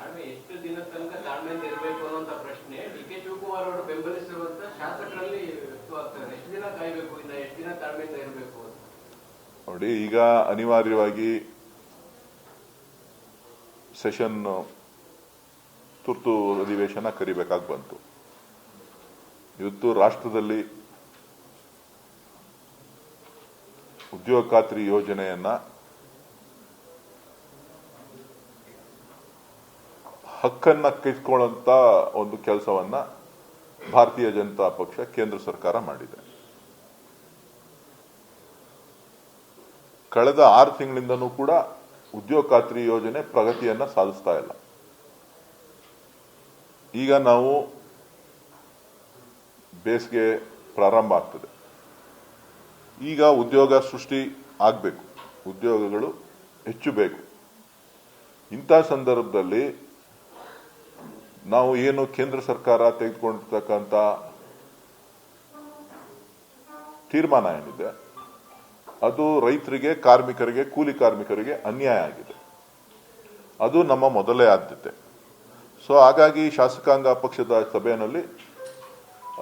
ತಾಳ್ಮೆ ಎಷ್ಟು ದಿನದ ತನಕ ತಾಳ್ಮೆಯಿಂದ ಇರಬೇಕು ಅನ್ನೋಂಥ ಪ್ರಶ್ನೆ ಡಿ.ಕೆ. ಶಿವಕುಮಾರ್ ಅವರು ಬೆಂಬಲಿಸಿರುವಂತ ಶಾಸಕರಲ್ಲಿ ವ್ಯಕ್ತವಾಗ್ತದೆ. ಎಷ್ಟು ದಿನ ಕಾಯಬೇಕು, ಇನ್ನ ಎಷ್ಟು ದಿನ ತಾಳ್ಮೆಯಿಂದ ಇರಬೇಕು ಅಂತ ನೋಡಿ. ಈಗ ಅನಿವಾರ್ಯವಾಗಿ ಸೆಷನ್ ತುರ್ತು ಅಧಿವೇಶನ ಕರಿಬೇಕಾಗಿ ಬಂತು. ಇವತ್ತು ರಾಷ್ಟ್ರದಲ್ಲಿ ಉದ್ಯೋಗ ಖಾತ್ರಿ ಯೋಜನೆಯನ್ನ ಹಕ್ಕನ್ನ ಕಿತ್ಕೊಳ್ಳುವಂತ ಒಂದು ಕೆಲಸವನ್ನ ಭಾರತೀಯ ಜನತಾ ಪಕ್ಷ ಕೇಂದ್ರ ಸರ್ಕಾರ ಮಾಡಿದೆ. ಕಳೆದ 6 ತಿಂಗಳಿಂದನೂ ಕೂಡ ಉದ್ಯೋಗ ಖಾತ್ರಿ ಯೋಜನೆ ಪ್ರಗತಿಯನ್ನ ಸಾಧಿಸ್ತಾ ಇಲ್ಲ. ಈಗ ನಾವು ಬೇಸಿಗೆ ಪ್ರಾರಂಭ ಆಗ್ತದೆ. ಈಗ ಉದ್ಯೋಗ ಸೃಷ್ಟಿ ಆಗಬೇಕು, ಉದ್ಯೋಗಗಳು ಹೆಚ್ಚು ಬೇಕು. ಇಂಥ ಸಂದರ್ಭದಲ್ಲಿ ನಾವು ಏನು ಕೇಂದ್ರ ಸರ್ಕಾರ ತೆಗೆದುಕೊಂಡಿರ್ತಕ್ಕಂಥ ತೀರ್ಮಾನ ಏನಿದೆ ಅದು ರೈತರಿಗೆ, ಕಾರ್ಮಿಕರಿಗೆ, ಕೂಲಿ ಕಾರ್ಮಿಕರಿಗೆ ಅನ್ಯಾಯ ಆಗಿದೆ. ಅದು ನಮ್ಮ ಮೊದಲೇ ಆದ್ಯತೆ. ಸೊ ಹಾಗಾಗಿ ಶಾಸಕಾಂಗ ಪಕ್ಷದ ಸಭೆಯಲ್ಲಿ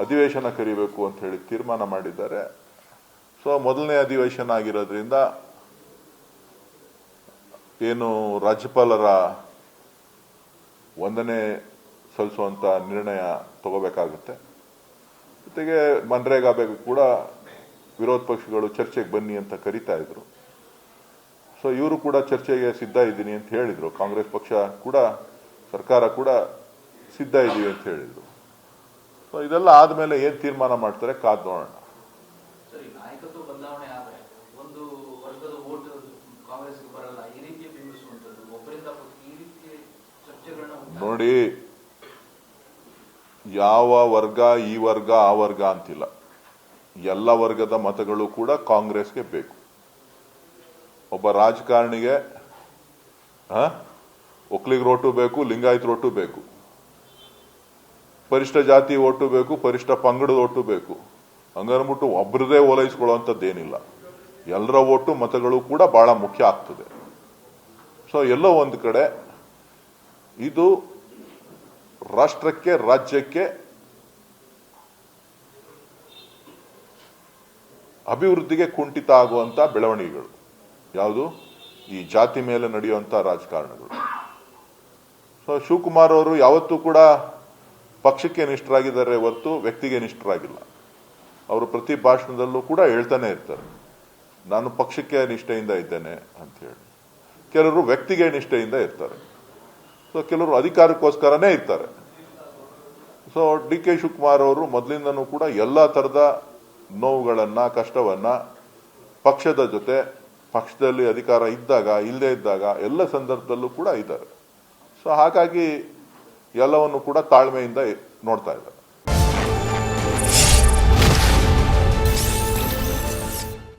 ಅಧಿವೇಶನ ಕರಿಬೇಕು ಅಂತ ಹೇಳಿ ತೀರ್ಮಾನ ಮಾಡಿದ್ದಾರೆ. ಸೊ ಮೊದಲನೇ ಅಧಿವೇಶನ ಆಗಿರೋದ್ರಿಂದ ಏನು ರಾಜ್ಯಪಾಲರ ವಂದನೆ ಸಲ್ಲಿಸುವಂತ ನಿರ್ಣಯ ತಗೋಬೇಕಾಗುತ್ತೆ. ಜೊತೆಗೆ ಮನ್ರೇಗಾ ಬಗ್ಗೆ ಕೂಡ ವಿರೋಧ ಪಕ್ಷಗಳು ಚರ್ಚೆಗೆ ಬನ್ನಿ ಅಂತ ಕರೀತಾ ಇದ್ರು. ಸೊ ಇವರು ಕೂಡ ಚರ್ಚೆಗೆ ಸಿದ್ಧ ಇದ್ದೀನಿ ಅಂತ ಹೇಳಿದ್ರು. ಕಾಂಗ್ರೆಸ್ ಪಕ್ಷ ಕೂಡ, ಸರ್ಕಾರ ಕೂಡ ಸಿದ್ಧ ಇದೀವಿ ಅಂತ ಹೇಳಿದ್ರು. ಸೊ ಇದೆಲ್ಲ ಆದ್ಮೇಲೆ ಏನ್ ತೀರ್ಮಾನ ಮಾಡ್ತಾರೆ ಕಾದ್ ನೋಡೋಣ. ನಾಯಕತ್ವ ಬದಲಾವಣೆ ಆದ್ರೆ ಒಂದು ವರ್ಗದ ವೋಟ್ ಕಾಂಗ್ರೆಸ್ಗೆ ಬರಲ್ಲ, ಈ ರೀತಿ ಬಿಂಬಿಸುವಂತದ್ದು ಒಬ್ಬರಿಂದ ಈ ರೀತಿ ಚರ್ಚೆಗಳನ್ನ ನೋಡಿ. ಯಾವ ವರ್ಗ ಈ ವರ್ಗ ಆ ವರ್ಗ ಅಂತಿಲ್ಲ, ಎಲ್ಲ ವರ್ಗದ ಮತಗಳು ಕೂಡ ಕಾಂಗ್ರೆಸ್ಗೆ ಬೇಕು. ಒಬ್ಬ ರಾಜಕಾರಣಿಗೆ ಒಕ್ಕಲಿಗ ಓಟು ಬೇಕು, ಲಿಂಗಾಯತ ಓಟು ಬೇಕು, ಪರಿಷ್ಠ ಜಾತಿ ಓಟು ಬೇಕು, ಪರಿಷ್ಠ ಪಂಗಡದ ಓಟು ಬೇಕು. ಹಂಗನ್ಬಿಟ್ಟು ಒಬ್ಬರದೇ ಓಲೈಸ್ಕೊಳ್ಳುವಂಥದ್ದೇನಿಲ್ಲ. ಎಲ್ಲರ ಓಟು ಮತಗಳು ಕೂಡ ಬಹಳ ಮುಖ್ಯ ಆಗ್ತದೆ. ಸೊ ಎಲ್ಲೋ ಒಂದು ಕಡೆ ಇದು ರಾಷ್ಟ್ರಕ್ಕೆ, ರಾಜ್ಯಕ್ಕೆ ಅಭಿವೃದ್ಧಿಗೆ ಕುಂಠಿತ ಆಗುವಂತ ಬೆಳವಣಿಗೆಗಳು ಯಾವುದು? ಈ ಜಾತಿ ಮೇಲೆ ನಡೆಯುವಂತ ರಾಜಕಾರಣಗಳು. ಸೊ ಶಿವಕುಮಾರ್ ಅವರು ಯಾವತ್ತೂ ಕೂಡ ಪಕ್ಷಕ್ಕೆ ನಿಷ್ಠರಾಗಿದ್ದಾರೆ ಹೊರತು ವ್ಯಕ್ತಿಗೆ ನಿಷ್ಠರಾಗಿಲ್ಲ. ಅವರು ಪ್ರತಿ ಭಾಷಣದಲ್ಲೂ ಕೂಡ ಹೇಳ್ತಾನೆ ಇರ್ತಾರೆ, ನಾನು ಪಕ್ಷಕ್ಕೆ ನಿಷ್ಠೆಯಿಂದ ಇದ್ದೇನೆ ಅಂತ ಹೇಳಿ. ಕೆಲವರು ವ್ಯಕ್ತಿಗೆ ನಿಷ್ಠೆಯಿಂದ ಇರ್ತಾರೆ. ಸೊ ಕೆಲವರು ಅಧಿಕಾರಕ್ಕೋಸ್ಕರನೇ ಇರ್ತಾರೆ. ಸೊ ಡಿ.ಕೆ. ಶಿವಕುಮಾರ್ ಅವರು ಮೊದಲಿಂದನೂ ಕೂಡ ಎಲ್ಲಾ ತರದ ನೋವುಗಳನ್ನ, ಕಷ್ಟವನ್ನ ಪಕ್ಷದ ಜೊತೆ, ಪಕ್ಷದಲ್ಲಿ ಅಧಿಕಾರ ಇದ್ದಾಗ, ಇಲ್ಲದೆ ಇದ್ದಾಗ ಎಲ್ಲ ಸಂದರ್ಭದಲ್ಲೂ ಕೂಡ ಇದ್ದಾರೆ. ಸೊ ಹಾಗಾಗಿ ಎಲ್ಲವನ್ನು ಕೂಡ ತಾಳ್ಮೆಯಿಂದ ನೋಡ್ತಾ ಇದ್ದಾರೆ.